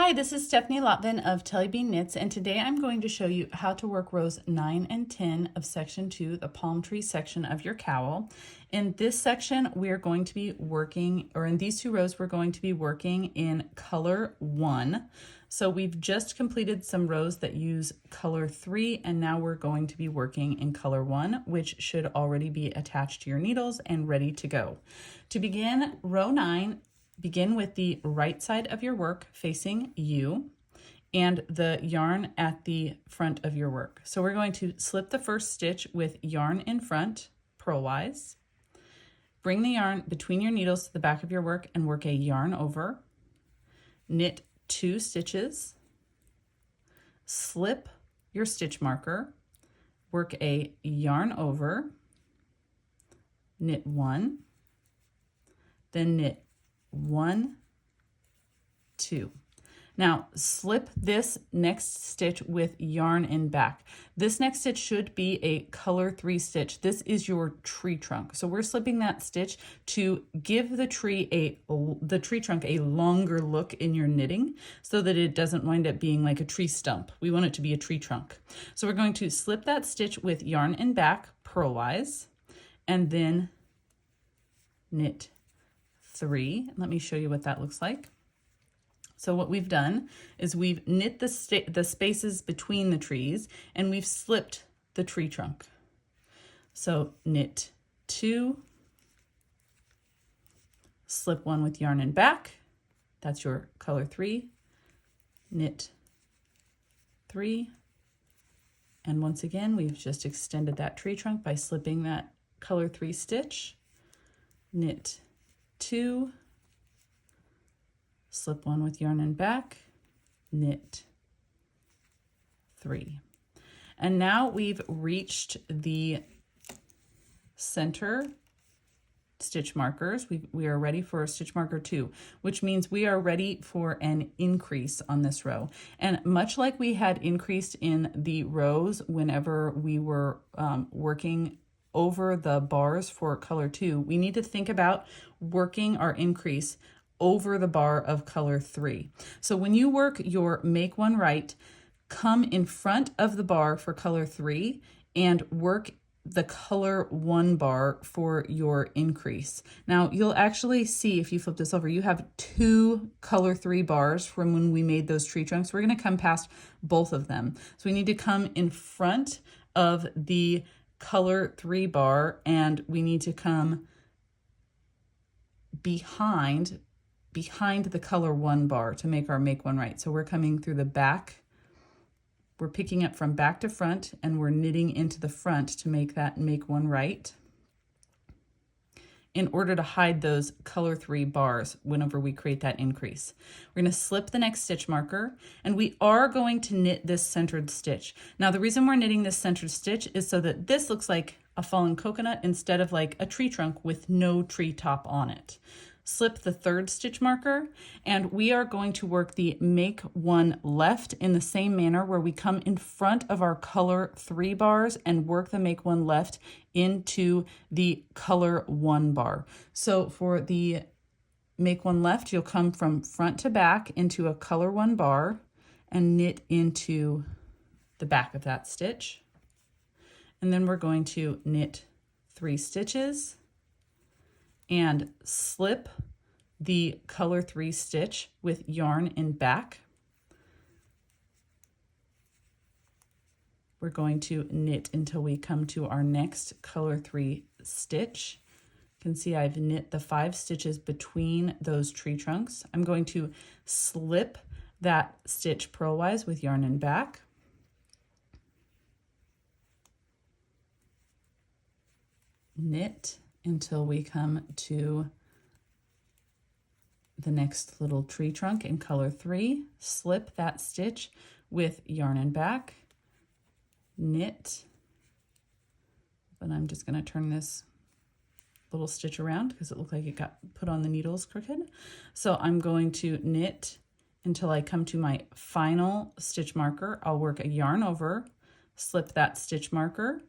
Hi, this is Stephanie Lotvin of Tellybean Knits, and today I'm going to show you how to work rows 9 and 10 of section 2, the palm tree section of your cowl. In this section, we are going to be working, or in these two rows, we're going to be working in color 1. So we've just completed some rows that use color 3, and now we're going to be working in color 1, which should already be attached to your needles and ready to go. To begin row 9, begin with the right side of your work facing you and the yarn at the front of your work. So we're going to slip the first stitch with yarn in front, purlwise. Bring the yarn between your needles to the back of your work and work a yarn over. Knit 2 stitches. Slip your stitch marker. Work a yarn over. Knit 1. Then knit 1, 2. Now slip this next stitch with yarn in back. This next stitch should be a color 3 stitch. This is your tree trunk. So we're slipping that stitch to give the tree trunk a longer look in your knitting so that it doesn't wind up being like a tree stump. We want it to be a tree trunk. So we're going to slip that stitch with yarn in back, purlwise, and then knit 3. Let me show you what that looks like. So what we've done is we've knit the spaces between the trees and we've slipped the tree trunk. So knit 2, slip 1 with yarn in back. That's your color 3. Knit 3. And once again, we've just extended that tree trunk by slipping that color 3 stitch. Knit 2, slip 1 with yarn in back, knit 3. And now we've reached the center stitch markers. We are ready for stitch marker 2, which means we are ready for an increase on this row. And much like we had increased in the rows whenever we were working over the bars for color 2, we need to think about working our increase over the bar of color 3. So when you work your make one right, come in front of the bar for color 3 and work the color 1 bar for your increase. Now you'll actually see, if you flip this over, you have 2 color 3 bars from when we made those tree trunks. We're going to come past both of them. So we need to come in front of the color 3 bar and we need to come behind the color 1 bar to make our make one right. So we're coming through the back, we're picking up from back to front, and we're knitting into the front to make that make one right in order to hide those color 3 bars whenever we create that increase. We're going to slip the next stitch marker, and we are going to knit this centered stitch. Now the reason we're knitting this centered stitch is so that this looks like a fallen coconut instead of like a tree trunk with no tree top on it. Slip the 3rd stitch marker, and we are going to work the make one left in the same manner where we come in front of our color 3 bars and work the make one left into the color 1 bar. So for the make one left, you'll come from front to back into a color 1 bar and knit into the back of that stitch. And then we're going to knit 3 stitches and slip the color 3 stitch with yarn in back. We're going to knit until we come to our next color 3 stitch. You can see I've knit the 5 stitches between those tree trunks. I'm going to slip that stitch purlwise with yarn in back. Knit until we come to the next little tree trunk in color 3, slip that stitch with yarn in back, knit, but I'm just going to turn this little stitch around because it looked like it got put on the needles crooked. So I'm going to knit until I come to my final stitch marker. I'll work a yarn over, slip that stitch marker,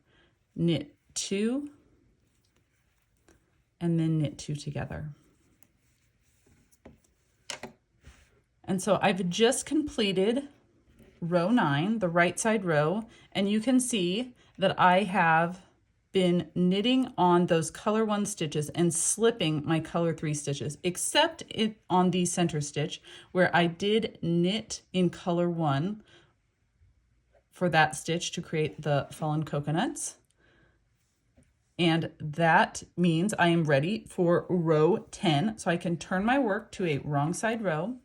knit 2, and then knit 2 together. And so I've just completed row 9, the right side row, and you can see that I have been knitting on those color 1 stitches and slipping my color 3 stitches, except it on the center stitch where I did knit in color 1 for that stitch to create the fallen coconuts. And that means I am ready for row 10. So I can turn my work to a wrong side row.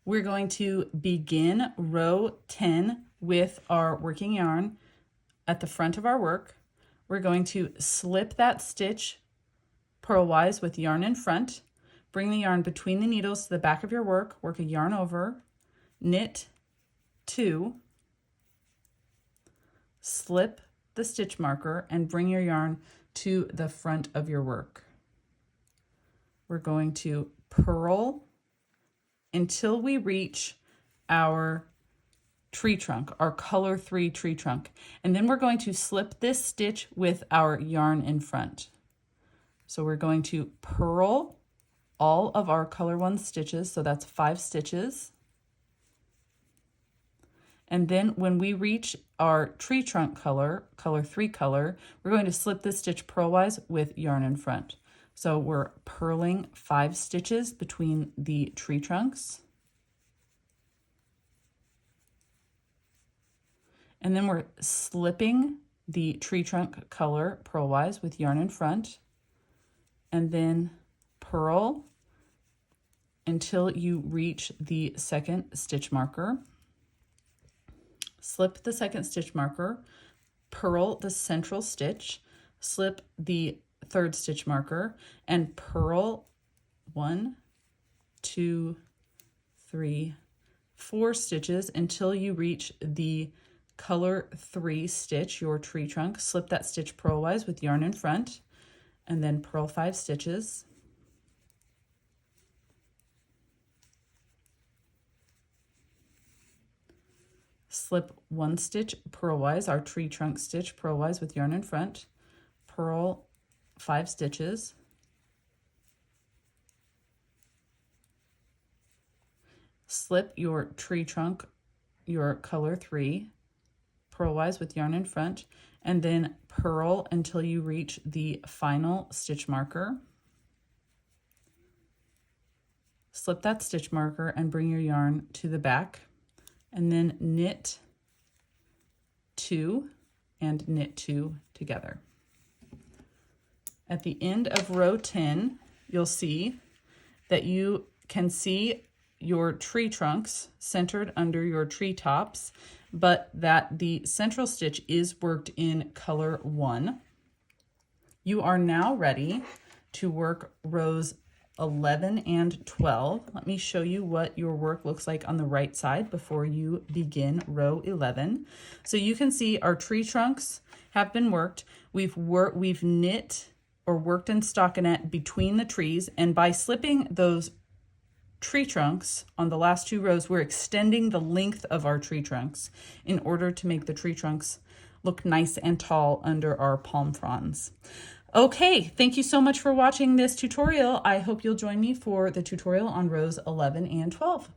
We're going to begin row 10 with our working yarn at the front of our work. We're going to slip that stitch purlwise with yarn in front, bring the yarn between the needles to the back of your work, work a yarn over, knit 2, slip the stitch marker, and bring your yarn to the front of your work. We're going to purl until we reach our tree trunk, our color 3 tree trunk. And then we're going to slip this stitch with our yarn in front. So we're going to purl all of our color 1 stitches, so that's 5 stitches. And then when we reach our tree trunk color, color 3 color, we're going to slip this stitch purlwise with yarn in front. So we're purling 5 stitches between the tree trunks. And then we're slipping the tree trunk color purlwise with yarn in front, and then purl until you reach the second stitch marker. Slip the second stitch marker, purl the central stitch, slip the third stitch marker, and purl 1, 2, 3, 4 stitches until you reach the color 3 stitch, your tree trunk. Slip that stitch purlwise with yarn in front, and then purl 5 stitches. Slip 1 stitch purlwise, our tree trunk stitch purlwise with yarn in front, purl 5 stitches. Slip your tree trunk, your color 3, purlwise with yarn in front, and then purl until you reach the final stitch marker. Slip that stitch marker and bring your yarn to the back, and then knit 2 and knit 2 together. At the end of row 10, you'll see that you can see your tree trunks centered under your tree tops, but that the central stitch is worked in color 1. You are now ready to work rows 11 and 12. Let me show you what your work looks like on the right side before you begin row 11. So you can see our tree trunks have been worked. We've knit or worked in stockinette between the trees, and by slipping those tree trunks on the last 2 rows, we're extending the length of our tree trunks in order to make the tree trunks look nice and tall under our palm fronds. Okay, thank you so much for watching this tutorial. I hope you'll join me for the tutorial on rows 11 and 12.